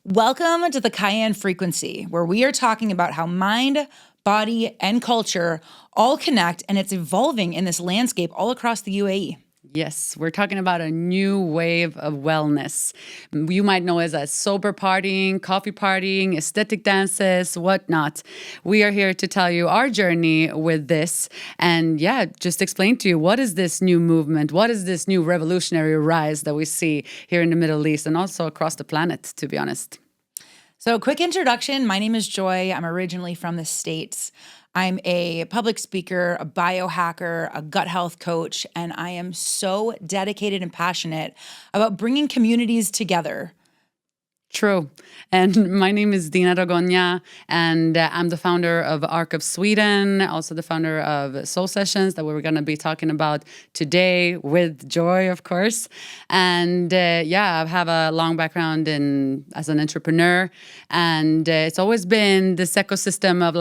Welcome to the Kayan Frequency, where we are talking about how mind, body, and culture all connect, and it's evolving in this landscape all across the UAE. Yes, we're talking about a new wave of wellness. You might know it as sober partying, coffee partying, aesthetic dances, whatnot. We are here to tell you our journey with this and just explain to you what is this new movement, what is this new revolutionary rise that we see here in the Middle East and also across the planet, to be honest. So, quick introduction. My name is Joy. I'm originally from the States. I'm a public speaker, a biohacker, a gut health coach, and I am so dedicated and passionate about bringing communities together. True. And my name is Dina Ragonja, and I'm the founder of Arc of Sweden, also the founder of Soul Sessions that we're going to be talking about today with Joy, of course. And I have a long background as an entrepreneur, and it's always been this ecosystem of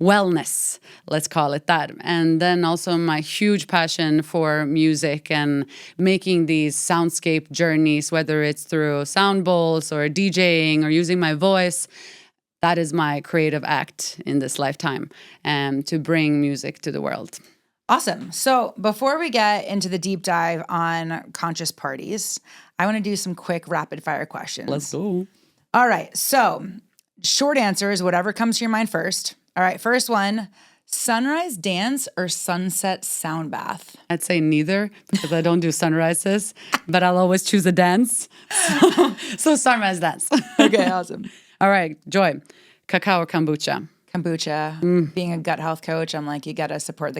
wellness, let's call it that. And then also my huge passion for music and making these soundscape journeys, whether it's through sound bowls or DJing or using my voice. That is my creative act in this lifetime, to bring music to the world. Awesome. So before we get into the deep dive on conscious parties, I want to do some quick rapid fire questions. Let's go. All right. So short answers, whatever comes to your mind first. All right, first one, sunrise dance or sunset sound bath? I'd say neither because I don't do sunrises, but I'll always choose a dance. So sunrise dance. Okay, awesome. All right, Joy, cacao or kombucha? Kombucha. Being a gut health coach, I'm like, you got to support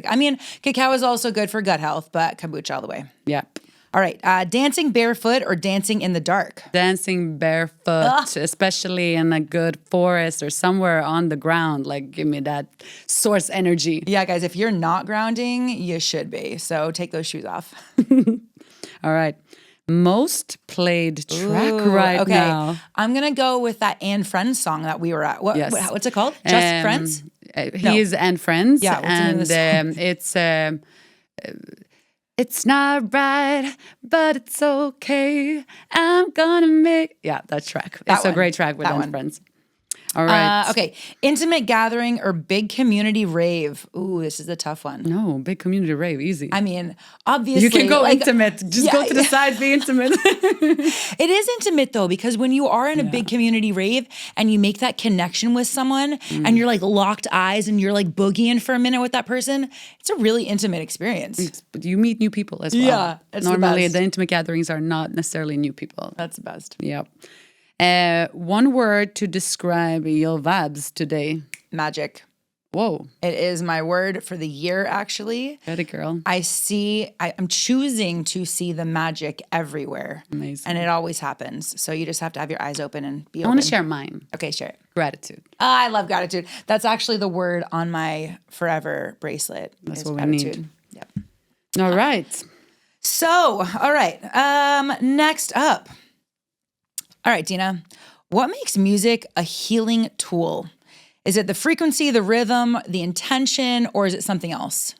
cacao is also good for gut health, but kombucha all the way. Yep. All right, dancing barefoot or dancing in the dark? Dancing barefoot, especially in a good forest or somewhere on the ground. Give me that source energy. Yeah, guys, if you're not grounding, you should be. So take those shoes off. All right. Most played track now. I'm going to go with that And Friends song that we were at. What's it called? Just Friends? He is And Friends. Yeah, what's the name of the song? It's not right, but it's okay. I'm gonna make... Yeah, that track. It's a great track with And Friends. All right. Okay. Intimate gathering or big community rave? Ooh, this is a tough one. No, big community rave, easy. I mean, obviously... You can go intimate. Just go to the side, be intimate. It is intimate, though, because when you are in a big community rave and you make that connection with someone and you're locked eyes and you're boogieing for a minute with that person, it's a really intimate experience. But you meet new people as well. Yeah, it's normally the best. The intimate gatherings are not necessarily new people. That's the best. Yep. One word to describe your vibes today. Magic. Whoa. It is my word for the year, actually. Get it, girl. I'm choosing to see the magic everywhere. Amazing. And it always happens. So you just have to have your eyes open and be open. I want to share mine. Okay, share it. Gratitude. I love gratitude. That's actually the word on my forever bracelet. That's what gratitude. We need. Yep. All right. So, all right. Next up. All right, Dina, what makes music a healing tool? Is it the frequency, the rhythm, the intention, or is it something else?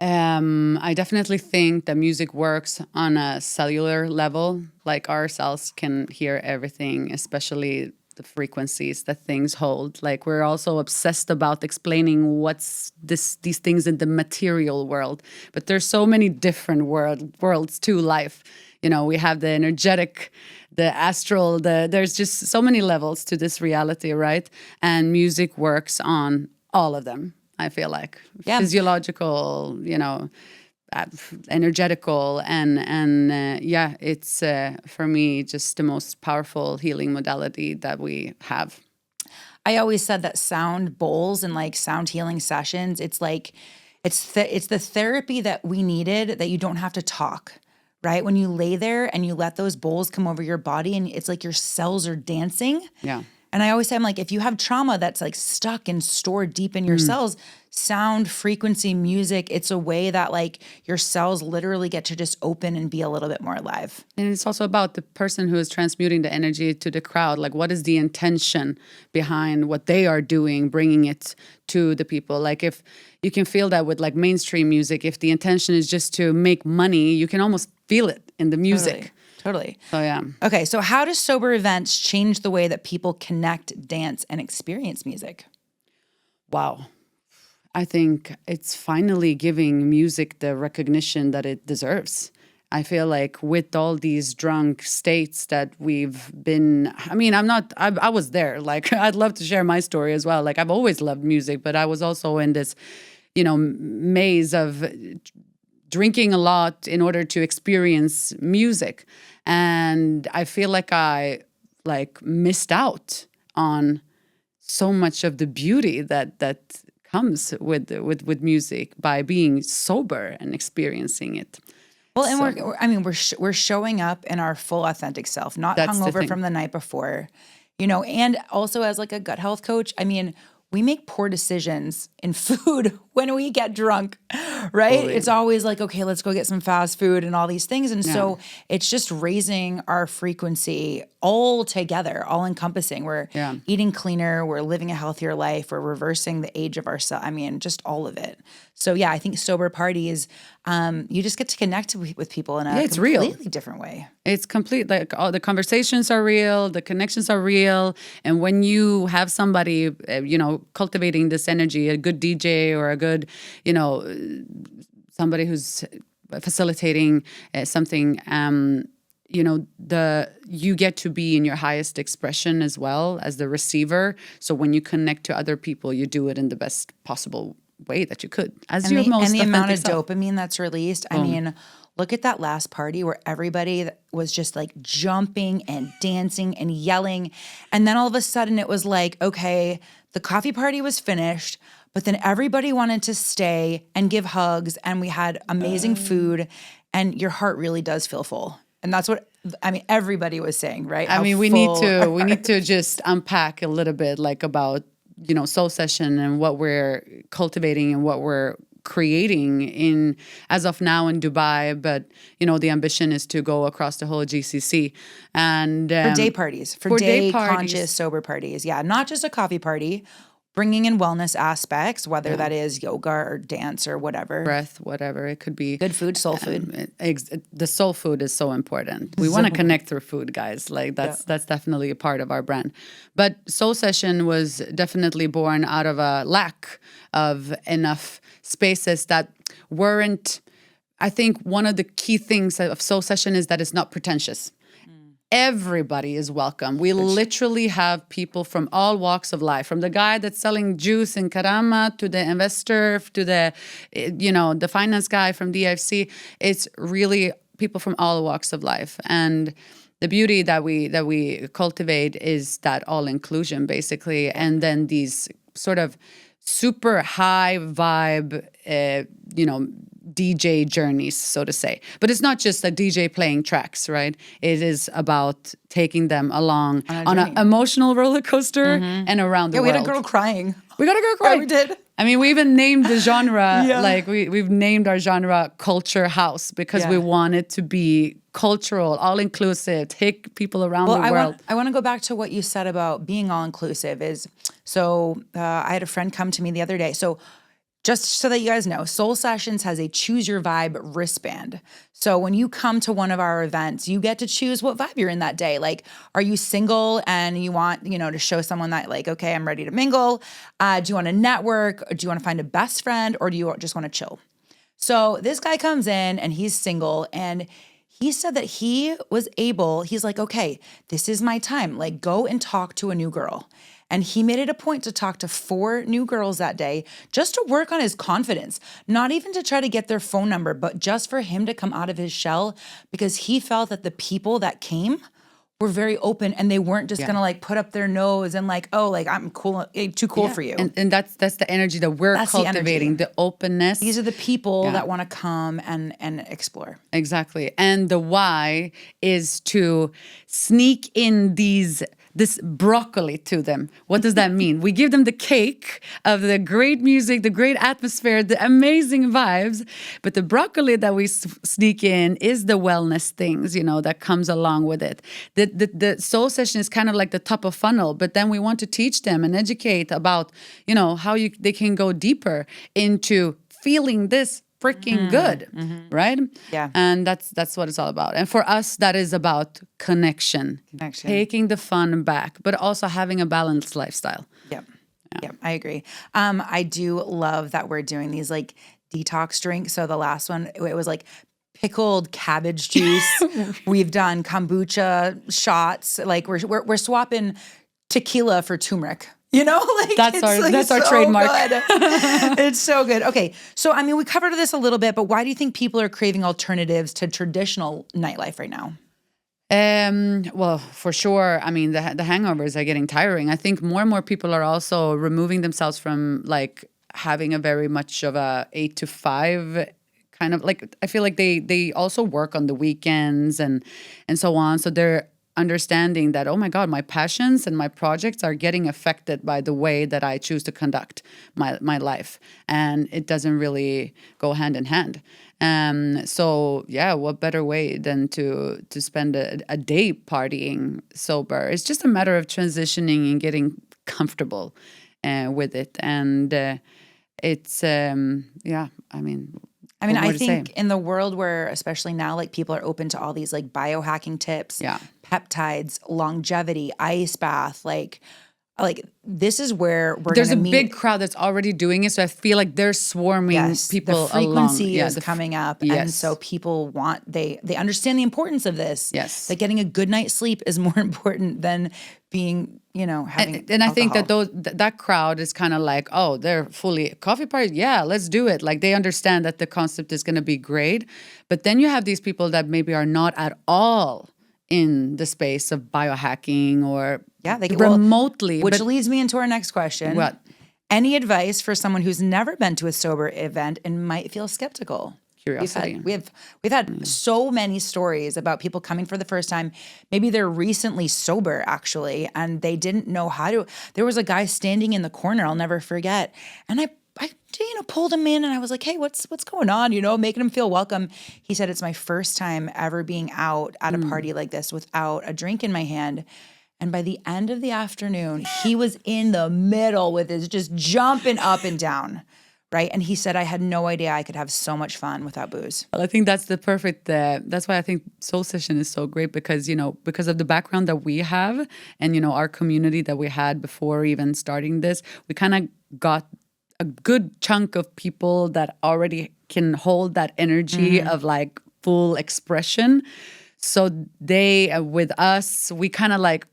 I definitely think that music works on a cellular level. Our cells can hear everything, especially the frequencies that things hold. We're also obsessed about explaining what's these things in the material world. But there's so many different worlds to life. We have the energetic, the astral, there's just so many levels to this reality, right? And music works on all of them, I feel like. Yeah. Physiological, energetical, and it's, for me, just the most powerful healing modality that we have. I always said that sound bowls and sound healing sessions, it's the therapy that we needed that you don't have to talk. Right? When you lay there and you let those bowls come over your body and it's your cells are dancing. Yeah. And I always say, I'm if you have trauma that's stuck and stored deep in your cells, sound, frequency, music, it's a way that your cells literally get to just open and be a little bit more alive. And it's also about the person who is transmuting the energy to the crowd. What is the intention behind what they are doing, bringing it to the people? If you can feel that with mainstream music, if the intention is just to make money, you can almost feel it in the music. Totally. So yeah. Okay, so how does sober events change the way that people connect, dance, and experience music? Wow. I think it's finally giving music the recognition that it deserves. I feel like with all these drunk states that we've been, I was there. Like, I'd love to share my story as well. Like, I've always loved music, but I was also in this, maze of drinking a lot in order to experience music. And I feel like I missed out on so much of the beauty that comes with music by being sober and experiencing it. Well, and we're showing up in our full authentic self, not hungover from the night before, and also as like a gut health coach, we make poor decisions in food when we get drunk, right? Totally. It's always like, okay, let's go get some fast food and all these things. And so it's just raising our frequency all together, all encompassing. We're eating cleaner, we're living a healthier life, we're reversing the age of ourselves. just all of it. So yeah, I think sober parties, you just get to connect with people in a completely different way. It's complete, like all the conversations are real, the connections are real. And when you have somebody, cultivating this energy, a good DJ or a good, somebody who's facilitating something, you get to be in your highest expression as well as the receiver. So when you connect to other people, you do it in the best possible way that you could, as your most and the amount of self. dopamine that's released. Look at that last party where everybody was just like jumping and dancing and yelling. And then all of a sudden it was like, okay, the coffee party was finished, but then everybody wanted to stay and give hugs, and we had amazing food, and your heart really does feel full. And that's what everybody was saying, right? We need to just unpack a little bit, like, about soul session and what we're cultivating and what we're creating in as of now in Dubai, but the ambition is to go across the whole GCC and for day parties, for day conscious sober parties. Yeah, not just a coffee party. Bringing in wellness aspects, whether that is yoga or dance or whatever. Breath, whatever. It could be. Good food, soul food. The soul food is so important. We want to connect through food, guys. Like, that's definitely a part of our brand. But Soul Session was definitely born out of a lack of enough spaces that weren't. I think one of the key things of Soul Session is that it's not pretentious. Everybody is welcome. We literally have people from all walks of life, from the guy that's selling juice in Karama to the investor to the, the finance guy from DFC. It's really people from all walks of life. And the beauty that we cultivate is that all inclusion, basically. And then these sort of super high vibe, DJ journeys, so to say. But it's not just a DJ playing tracks, right? It is about taking them along on an emotional roller coaster and around the world. We had a girl crying. We got a girl crying. Yeah, we did. We even named the genre, like we've named our genre Culture House, because we want it to be cultural, all-inclusive, take people around the world. I want to go back to what you said about being all-inclusive. I had a friend come to me the other day. So just so that you guys know, Soul Sessions has a Choose Your Vibe wristband. So when you come to one of our events, you get to choose what vibe you're in that day. Like, are you single and you want, to show someone that, like, okay, I'm ready to mingle? Do you want to network? Or do you want to find a best friend? Or do you just want to chill? So this guy comes in and he's single, and he said that he's like, okay, this is my time. Like, go and talk to a new girl. And he made it a point to talk to 4 new girls that day just to work on his confidence, not even to try to get their phone number, but just for him to come out of his shell, because he felt that the people that came were very open and they weren't just gonna like put up their nose and like, oh, like I'm cool, too cool for you. And that's the energy that we're cultivating, the openness. These are the people that want to come and explore. Exactly. And the why is to sneak in this broccoli to them. What does that mean? We give them the cake of the great music, the great atmosphere, the amazing vibes, but the broccoli that we sneak in is the wellness things, that comes along with it. The soul session is kind of like the top of funnel, but then we want to teach them and educate about, how they can go deeper into feeling this freaking good, right? Yeah. And that's what it's all about. And for us, that is about connection, taking the fun back, but also having a balanced lifestyle. Yep. Yep, I agree. I do love that we're doing these like detox drinks. So the last one, it was like pickled cabbage juice. We've done kombucha shots. Like we're swapping tequila for turmeric. You know, like that's our so trademark. Good. It's so good. Okay, so I mean, we covered this a little bit, but why do you think people are craving alternatives to traditional nightlife right now? Well, for sure. I mean, the hangovers are getting tiring. I think more and more people are also removing themselves from like having a very much of a 8 to 5 kind of like. I feel like they also work on the weekends and so on. So they're understanding that, oh my God, my passions and my projects are getting affected by the way that I choose to conduct my life, and it doesn't really go hand in hand. So yeah, what better way than to spend a day partying sober? It's just a matter of transitioning and getting comfortable with it. And it's yeah, I mean, I think in the world where, especially now, like people are open to all these like biohacking tips, peptides, longevity, ice bath, like this is where there's a big crowd that's already doing it. So I feel like they're swarming people the frequency along. is coming up. And so people they understand the importance of this. Yes. That getting a good night's sleep is more important than being, having and I think that that crowd is kind of like, oh, they're fully coffee party. Yeah, let's do it. Like they understand that the concept is going to be great. But then you have these people that maybe are not at all in the space of biohacking or remotely. Which leads me into our next question. What? Any advice for someone who's never been to a sober event and might feel skeptical? Curiosity. We've had so many stories about people coming for the first time. Maybe they're recently sober actually, and they didn't know how to. There was a guy standing in the corner, I'll never forget. And I pulled him in and I was like, hey, what's going on? Making him feel welcome. He said, it's my first time ever being out at a party like this without a drink in my hand. And by the end of the afternoon, he was in the middle with his just jumping up and down. Right. And he said, I had no idea I could have so much fun without booze. Well, I think that's the perfect, that's why I think Soul Session is so great because, because of the background that we have and, our community that we had before even starting this, we kind of got a good chunk of people that already can hold that energy of like full expression. So they, with us, we kind of like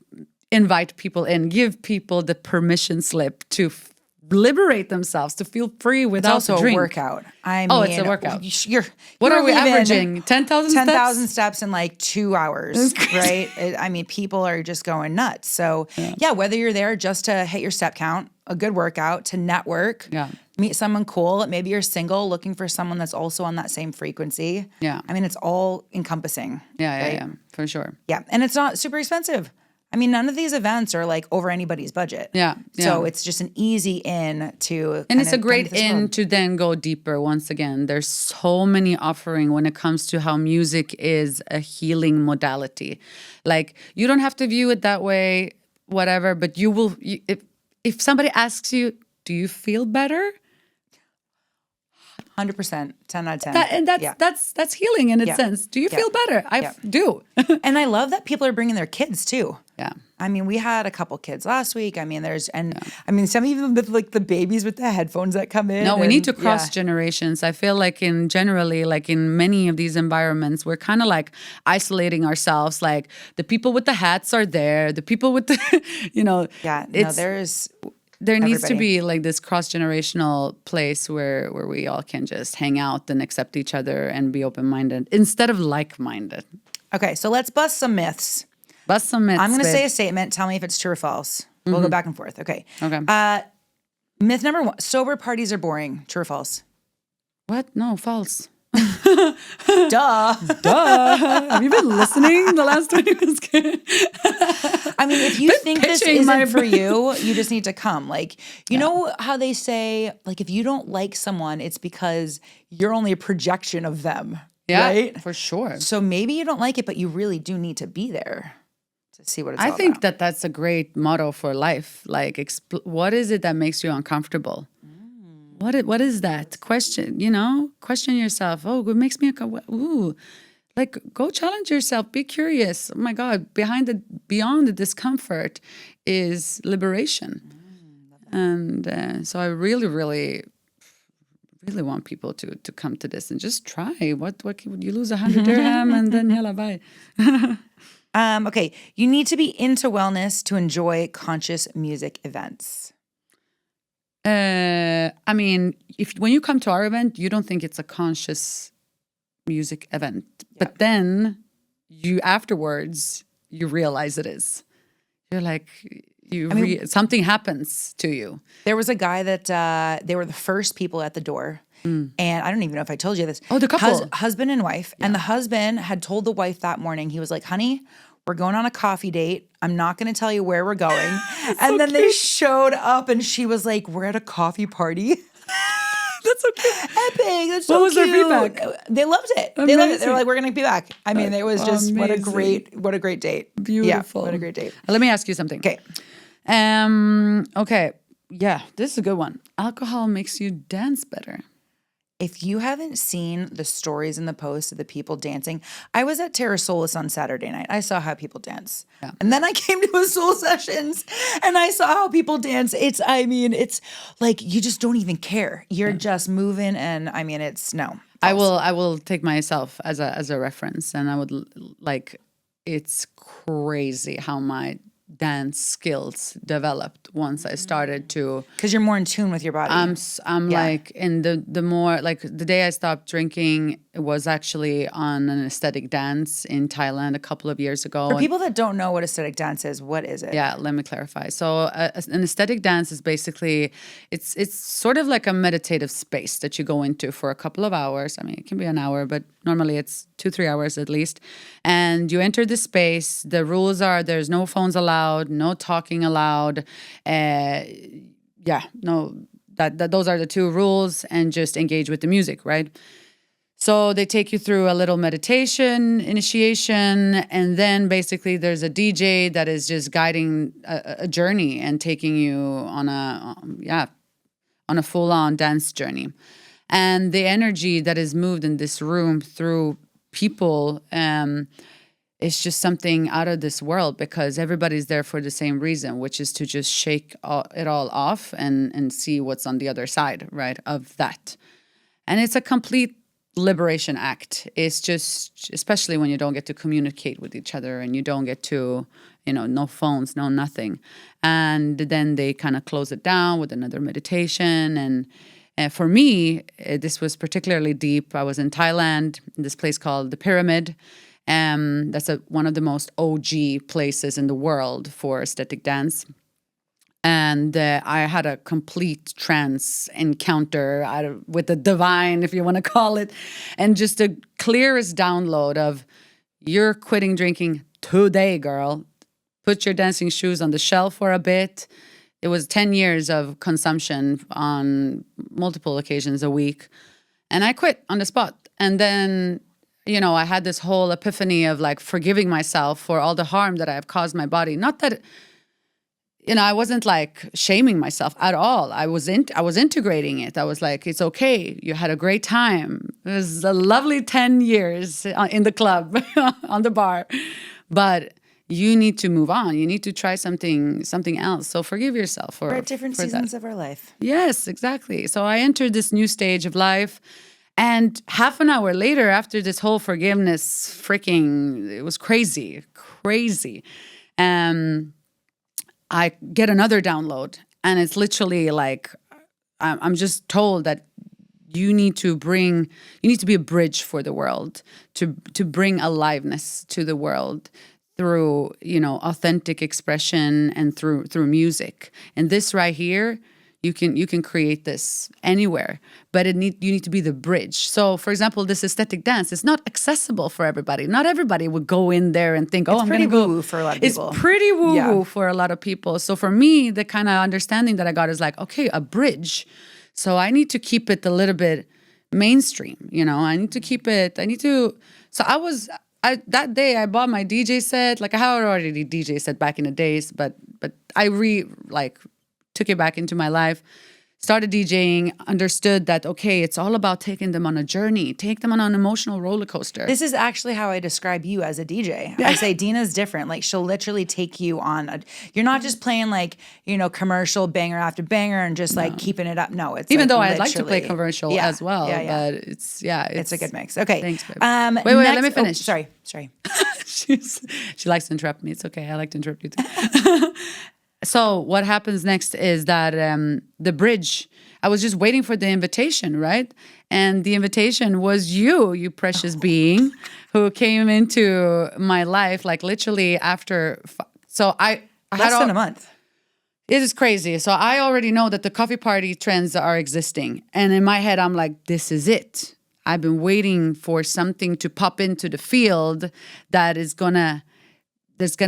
invite people in, give people the permission slip to liberate themselves, to feel free without it's also a drink. A workout. It's a workout. What are we averaging? 10,000 steps? 10,000 steps in like 2 hours, right? People are just going nuts. So whether you're there just to hit your step count, a good workout, to network, meet someone cool. Maybe you're single looking for someone that's also on that same frequency. Yeah. It's all encompassing. Yeah, for sure. Yeah. And it's not super expensive. None of these events are like over anybody's budget. Yeah. So it's just an easy in to. And it's a great in to then go deeper once again. There's so many offering when it comes to how music is a healing modality. Like you don't have to view it that way, whatever, but you will, if somebody asks you, do you feel better? 100%, 10 out of 10. That's healing in a sense. Do you feel better? I do. And I love that people are bringing their kids too. Yeah. We had a couple kids last week. Some even with like the babies with the headphones that come in. No, we need to cross generations. I feel like in many of these environments, we're kind of like isolating ourselves. Like the people with the hats are there. The people with the, there needs to be like this cross-generational place where we all can just hang out and accept each other and be open-minded instead of like-minded. Okay, so let's bust some myths. Bust some myths. I'm going to say a statement. Tell me if it's true or false. We'll go back and forth. Okay. Myth number 1, sober parties are boring. True or false? What? No, false. Duh. Have you been listening the last 20 minutes? If you think this isn't for you, you just need to come. Like, you know how they say, like, if you don't like someone, it's because you're only a projection of them. Yeah, right? For sure. So maybe you don't like it, but you really do need to be there to see what it's all about. I think that's a great motto for life. Like, what is it that makes you uncomfortable? what is that? Question yourself. Oh, what makes me ooh. Like, go challenge yourself. Be curious. Oh my God, beyond the discomfort is liberation. And so I really, really, really want people to come to this and just try. What you lose 100 dirham and then yalla, bye. Okay, you need to be into wellness to enjoy conscious music events. I mean, when you come to our event, you don't think it's a conscious music event, but then afterwards you realize it is. You're like, something happens to you. There was a guy that they were the first people at the door. And I don't even know if I told you this. Oh, the couple. Husband and wife. Yeah. And the husband had told the wife that morning, he was like, honey, we're going on a coffee date. I'm not going to tell you where we're going. And then they showed up and she was like, we're at a coffee party. That's so cute. Epic. That's so what was cute. Their feedback? They loved it. Amazing. They loved it. They were like, we're going to be back. I mean, it was just amazing. what a great date. Beautiful. Yeah, what a great date. Let me ask you something. Okay. Okay. Yeah, this is a good one. Alcohol makes you dance better. If you haven't seen the stories and the posts of the people dancing, I was at Terra Solis on Saturday night. I saw how people dance. Yeah. And then I came to a soul sessions and I saw how people dance. It's like you just don't even care. You're just moving and I mean, it's no. False. I will take myself as a reference and I would it's crazy how my dance skills developed once I started to, because you're more in tune with your body. I'm like, and the more like the day I stopped drinking, it was actually on an aesthetic dance in Thailand a couple of years ago. For people that don't know what aesthetic dance is, what is it? Yeah, let me clarify. So an aesthetic dance is basically, it's sort of like a meditative space that you go into for a couple of hours. I mean, it can be an hour, but normally it's 2-3 hours at least. And you enter the space. The rules are there's no phones allowed, no talking allowed. Those are the 2 rules, and just engage with the music, right? So they take you through a little meditation initiation, and then basically there's a DJ that is just guiding a journey and taking you on a full-on dance journey. And the energy that is moved in this room through people is just something out of this world, because everybody's there for the same reason, which is to just shake it all off and see what's on the other side, right, of that. And it's a complete liberation act. It's just, especially when you don't get to communicate with each other and you don't get to, no phones, no nothing. And then they kind of close it down with another meditation. And for me, this was particularly deep. I was in Thailand, in this place called the Pyramid. That's one of the most OG places in the world for aesthetic dance. And I had a complete trance encounter with the divine, if you want to call it. And just the clearest download of, you're quitting drinking today, girl. Put your dancing shoes on the shelf for a bit. It was 10 years of consumption on multiple occasions a week. And I quit on the spot. And then, I had this whole epiphany of like forgiving myself for all the harm that I have caused my body. Not that... I wasn't like shaming myself at all. I was integrating it. I was like, it's okay. You had a great time. It was a lovely 10 years in the club, on the bar. But you need to move on. You need to try something else. So forgive yourself for different seasons of our life. Yes, exactly. So I entered this new stage of life. And half an hour later, after this whole forgiveness, it was crazy. I get another download, and it's literally like, I'm just told that you need to be a bridge for the world, to bring aliveness to the world through, authentic expression and through music. And this right here, you can create this anywhere, but you need to be the bridge. So, for example, this aesthetic dance is not accessible for everybody. Not everybody would go in there and think, I'm going to go. It's pretty woo-woo for a lot of people. It's pretty woo-woo for a lot of people. So for me, the kind of understanding that I got is like, okay, a bridge. So I need to keep it a little bit mainstream. I need to keep it. So that day I bought my DJ set. Like I had already DJ set back in the days, but I took it back into my life. started DJing, understood that, okay, it's all about taking them on a journey, take them on an emotional roller coaster. This is actually how I describe you as a DJ. I say Dina's different. Like she'll literally take you on you're not just playing like, commercial banger after banger and just like keeping it up. No, it's Even like though I'd like to play commercial Yeah, as well, yeah. but it's a good mix. Okay. Thanks, babe. Wait, wait, let me finish. Sorry. She likes to interrupt me. It's okay. I like to interrupt you too. So what happens next is that the bridge, I was just waiting for the invitation, right? And the invitation was you precious being who came into my life, like literally after. So I Less than a month. It is crazy. So I already know that the coffee party trends are existing. And in my head, I'm like, this is it. I've been waiting for something to pop into the field that's gonna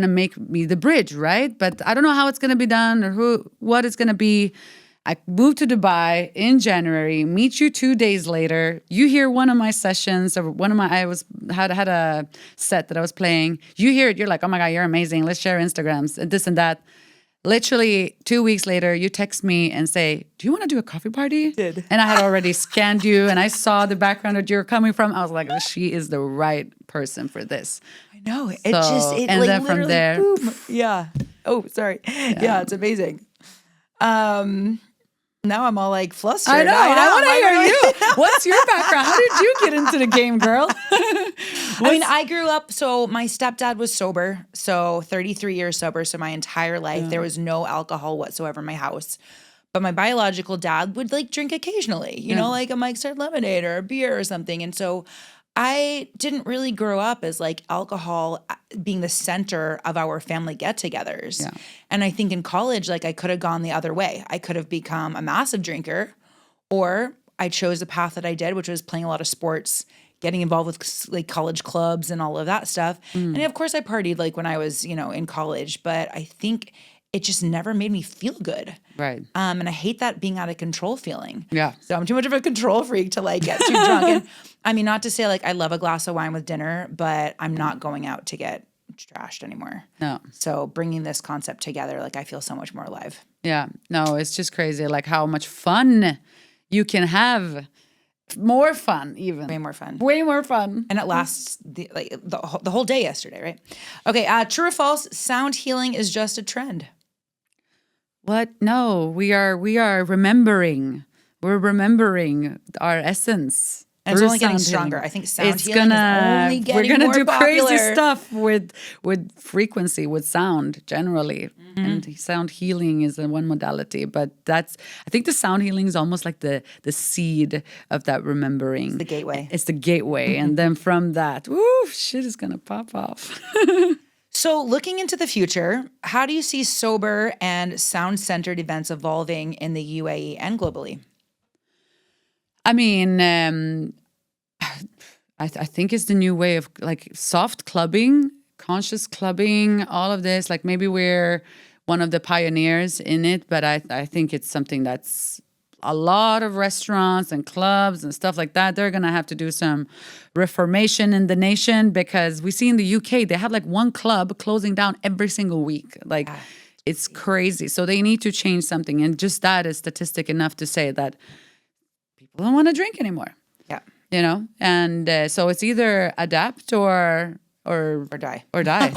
make me the bridge, right? But I don't know how it's gonna be done or what it's gonna be. I moved to Dubai in January, meet you 2 days later. You hear one of my sessions or had a set that I was playing. You hear it, you're like, oh my God, you're amazing. Let's share Instagrams and this and that. Literally 2 weeks later, you text me and say, do you want to do a coffee party? Did. And I had already scanned you and I saw the background that you were coming from. I was like, she is the right person for this. I know. It and like then from literally, there, boom. Yeah. Oh, sorry. Yeah, it's amazing. Now I'm all like flustered. I know. I want to hear you. you. What's your background? How did you get into the game, girl? I grew up, so my stepdad was sober, so 33 years sober, so my entire life there was no alcohol whatsoever in my house. But my biological dad would like drink occasionally, like a Mike's Hard Lemonade or a beer or something. And so I didn't really grow up as like alcohol being the center of our family get-togethers. Yeah. And I think in college, like I could have gone the other way. I could have become a massive drinker, or I chose the path that I did, which was playing a lot of sports, getting involved with like college clubs and all of that stuff. And of course I partied like when I was, in college, but I think it just never made me feel good. Right. And I hate that being out of control feeling. Yeah. So I'm too much of a control freak to like get too drunk. And I mean, not to say like I love a glass of wine with dinner, but I'm not going out to get trashed anymore. No. So bringing this concept together, like I feel so much more alive. Yeah. No, it's just crazy. Like how much fun you can have. More fun, even. Way more fun. Way more fun. And it lasts the whole day yesterday, right? Okay, true or false, sound healing is just a trend. What? No, we are remembering. We're remembering our essence. And it's through only getting sound stronger. healing. I think sound healing is only getting We're more gonna do popular. crazy stuff with frequency, with sound generally. And sound healing is one modality, but I think the sound healing is almost like the seed of that remembering. It's the gateway. It's the gateway, and then from that, woo, shit is gonna pop off. So looking into the future, how do you see sober and sound-centered events evolving in the UAE and globally? I mean, I think it's the new way of like soft clubbing, conscious clubbing, all of this. Like maybe we're one of the pioneers in it, but I think it's something that's a lot of restaurants and clubs and stuff like that. They're going to have to do some reformation in the nation, because we see in the UK, they have like one club closing down every single week. Like it's crazy. So they need to change something. And just that is statistic enough to say that people don't want to drink anymore. Yeah. And so it's either adapt or die. Or die.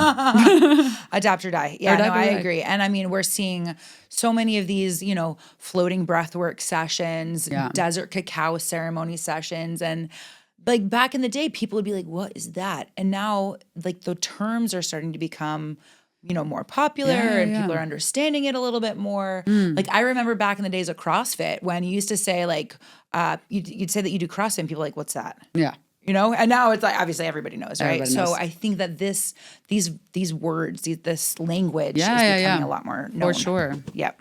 Adapt or die. Yeah, Adapt or I die. agree. And I mean, we're seeing so many of these, floating breathwork sessions, Yeah. desert cacao ceremony sessions. And like back in the day, people would be like, what is that? And now like the terms are starting to become, more popular and people are understanding it a little bit more. Like I remember back in the days of CrossFit when you used to say like, you'd say that you do CrossFit and people are like, what's that? Yeah. And now it's like obviously everybody knows, right? Everybody knows. So I think that these words, this language is Yeah, becoming yeah. a lot more known. For sure. Yep.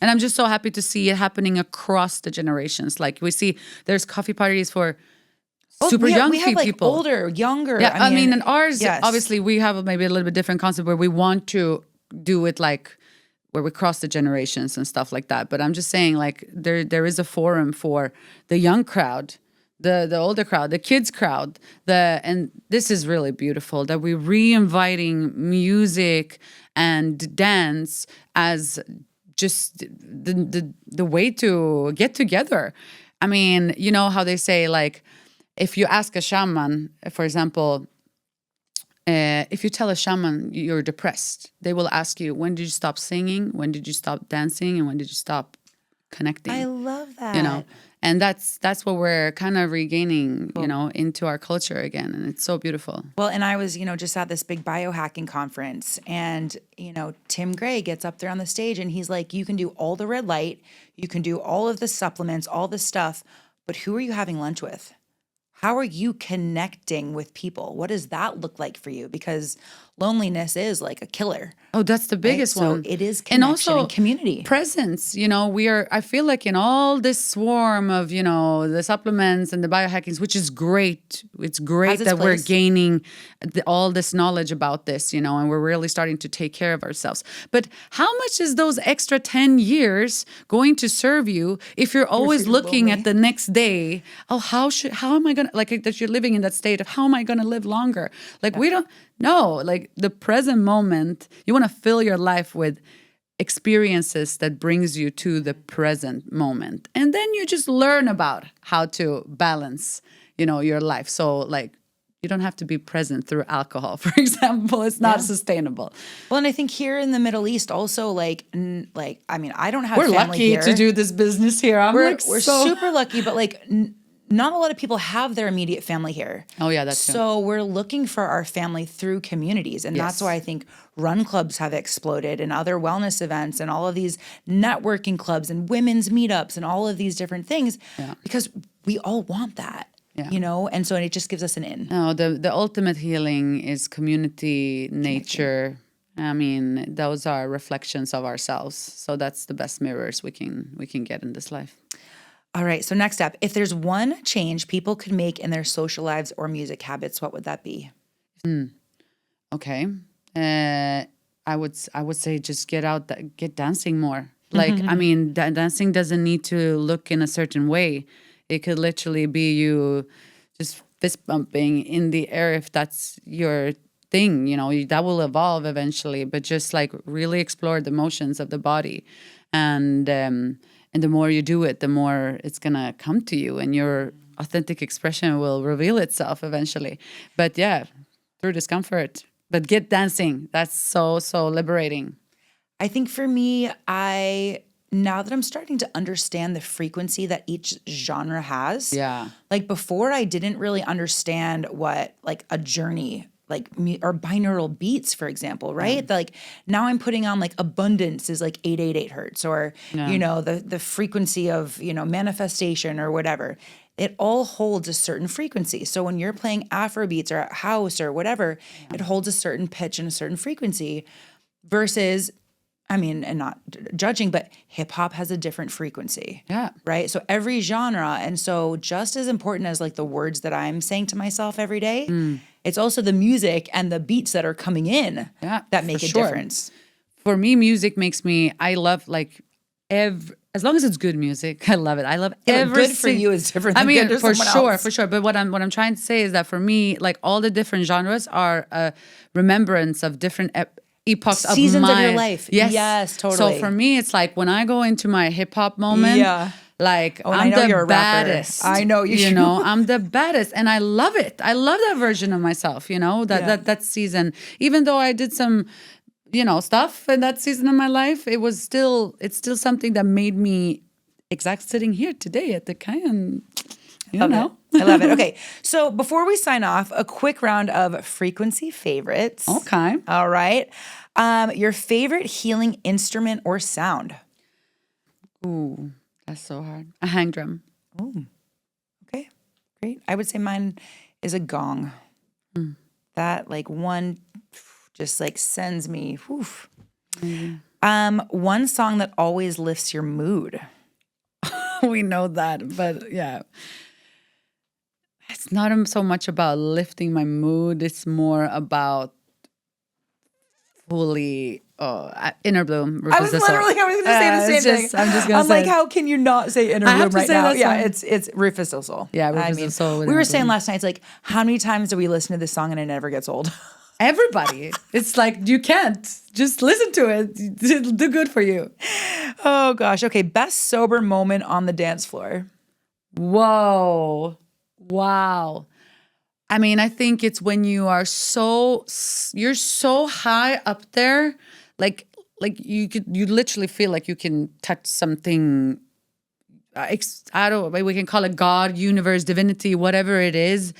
And I'm just so happy to see it happening across the generations. Like we see there's coffee parties for super young we have like people. older, younger. Yeah, I mean, and ours, yes. obviously, we have maybe a little bit different concept where we want to do it like where we cross the generations and stuff like that. But I'm just saying, like, there is a forum for the young crowd, the older crowd, the kids crowd, and this is really beautiful that we're re-inviting music and dance as just the way to get together. I mean, you know how they say, like, if you ask a shaman, for example, if you tell a shaman you're depressed, they will ask you, when did you stop singing? When did you stop dancing? And when did you stop connecting? I love that. You know, and that's what we're kind of regaining, you know, into our culture again. And it's so beautiful. Well, and I was, just at this big biohacking conference, and, Tim Gray gets up there on the stage and he's like, you can do all the red light, you can do all of the supplements, all this stuff, but who are you having lunch with? How are you connecting with people? What does that look like for you? Because loneliness is like a killer. Oh, that's the biggest right? one. So it is connection and community. Presence. You know, I feel like in all this swarm of, the supplements and the biohackings, which is great. It's great that we're gaining all this knowledge about this, and we're really starting to take care of ourselves. But how much is those extra 10 years going to serve you if you're always looking at the next day? Oh, how am I going to, like, that you're living in that state of how am I going to live longer? Like, we don't know, like the present moment, you want to fill your life with experiences that brings you to the present moment. And then you just learn about how to balance, your life. So like, you don't have to be present through alcohol, for example. It's not sustainable. Well, and I think here in the Middle East also, I mean, I don't have We're family lucky here. to do this business here. We're super lucky, but not a lot of people have their immediate family here. Oh, yeah, that's so true. We're looking for our family through communities. And that's why I think run clubs have exploded and other wellness events and all of these networking clubs and women's meetups and all of these different things because we all want that. And so it just gives us an in. No, the ultimate healing is community, nature. I mean, those are reflections of ourselves. So that's the best mirrors we can get in this life. All right. So next up, if there's one change people could make in their social lives or music habits, what would that be? Okay. I would say just get dancing more. Like, I mean, dancing doesn't need to look in a certain way. It could literally be you just fist bumping in the air if that's your thing, that will evolve eventually, but just like really explore the motions of the body. And the more you do it, the more it's going to come to you and your authentic expression will reveal itself eventually. But yeah, through discomfort, but get dancing. That's so, so liberating. I think for me, now that I'm starting to understand the frequency that each genre has. Yeah. Like before, I didn't really understand what like a journey, or binaural beats, for example, right? Like now I'm putting on like abundance is like 888 hertz or, the frequency of, manifestation or whatever. It all holds a certain frequency. So when you're playing Afro beats or house or whatever, it holds a certain pitch and a certain frequency versus, and not judging, but hip hop has a different frequency. Yeah. Right. So every genre. And so just as important as like the words that I'm saying to myself every day, it's also the music and the beats that are coming in that make a difference. For me, music makes me, I love as long as it's good music, I love it. I love every good for you is different than good for someone else. For sure. But what I'm trying to say is that for me, like all the different genres are a remembrance of different epochs of seasons of your life. Yes, totally. So for me, it's like when I go into my hip hop moment, like I'm the baddest. I know you. I'm the baddest, and I love it. I love that version of myself. That season. Even though I did some, stuff in that season of my life, it's still something that made me sitting here today at the Kayan. I love it. Okay. So before we sign off, a quick round of frequency favorites. Okay. All right. Your favorite healing instrument or sound? Ooh, that's so hard. A hang drum. Ooh. Okay. Great. I would say mine is a gong. That one just sends me. One song that always lifts your mood. We know that, but yeah. It's not so much about lifting my mood. It's more about fully inner bloom. I was going to say the same thing. I'm just going to say. I'm like, how can you not say inner bloom right now? Yeah, it's Rufus Del Sol. Yeah, Rufus Del Sol. We were saying last night, it's like, how many times do we listen to this song and it never gets old? everybody. It's like, you can't. Just listen to it. It'll do good for you. Oh gosh. Okay. Best sober moment on the dance floor. Whoa. Wow. I mean, I think it's when you are you're so high up there, like you literally feel like you can touch something. I don't. We can call it God, universe, divinity, whatever it is,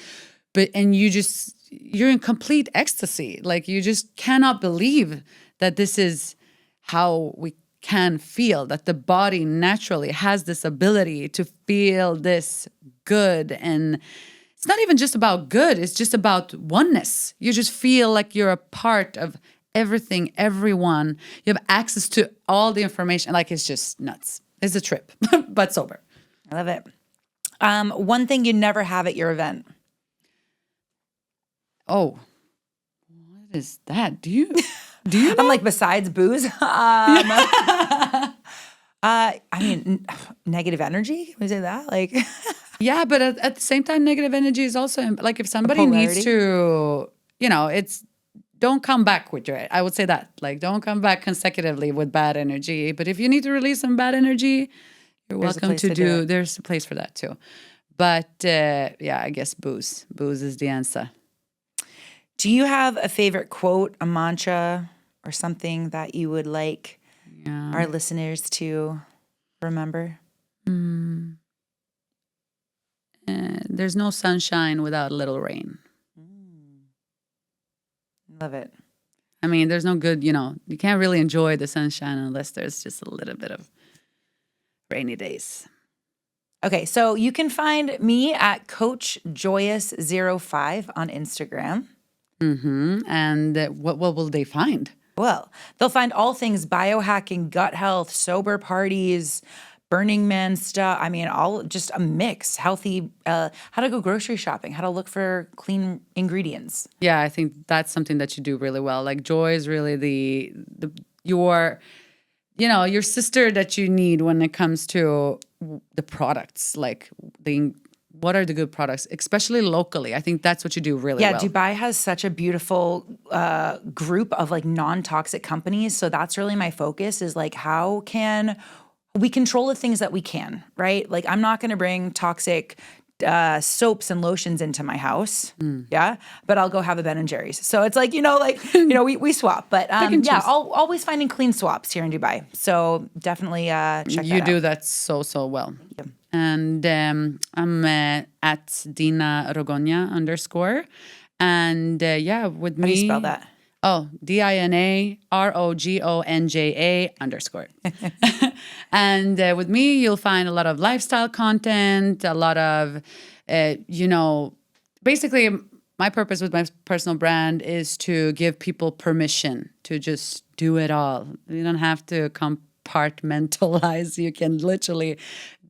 and you're in complete ecstasy. Like, you just cannot believe that this is how we can feel, that the body naturally has this ability to feel this good. And it's not even just about good, it's just about oneness. You just feel like you're a part of everything, everyone. You have access to all the information. Like, it's just nuts. It's a trip, but sober. I love it. One thing you never have at your event. Oh, what is that? Do you know? I'm like, besides booze? I mean, negative energy? Can we say that? Like, Yeah, but at the same time, negative energy is also, like, if somebody needs to, it's, don't come back with your, I would say that, like, don't come back consecutively with bad energy. But if you need to release some bad energy, you're welcome to do. There's a place for that too. But yeah, I guess booze is the answer. Do you have a favorite quote, a mantra, or something that you would like our listeners to remember? There's no sunshine without a little rain. Love it. I mean, there's no good, you can't really enjoy the sunshine unless there's just a little bit of rainy days. Okay, so you can find me at CoachJoyous05 on Instagram. And what will they find? Well, they'll find all things biohacking, gut health, sober parties, Burning Man stuff. I mean, all just a mix. Healthy, how to go grocery shopping, how to look for clean ingredients. Yeah, I think that's something that you do really well. Like, Joy is really your sister that you need when it comes to the products. Like, what are the good products, especially locally? I think that's what you do really well. Yeah, Dubai has such a beautiful group of like non-toxic companies. So that's really my focus, is like, how can we control the things that we can, right? Like, I'm not going to bring toxic soaps and lotions into my house. Yeah. But I'll go have a Ben & Jerry's. So it's like, we swap. But always finding clean swaps here in Dubai. So definitely check that out. You do that so well. Yep. And I'm at Dina Ragonja _. And with me. How do you spell that? Oh, DINA ROGONJA _. And with me, you'll find a lot of lifestyle content, a lot of, basically my purpose with my personal brand is to give people permission to just do it all. You don't have to compartmentalize. You can literally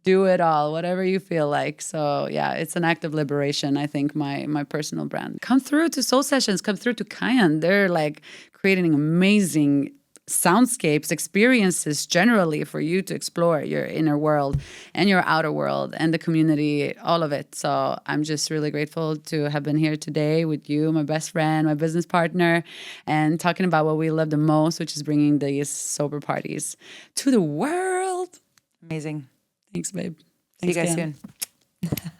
do it all, whatever you feel like. So yeah, it's an act of liberation, I think, my personal brand. Come through to Soul Sessions, come through to Kayan. They're like creating amazing soundscapes, experiences generally for you to explore your inner world and your outer world and the community, all of it. So I'm just really grateful to have been here today with you, my best friend, my business partner, and talking about what we love the most, which is bringing these sober parties to the world. Amazing. Thanks, babe. See you guys Kayan. soon.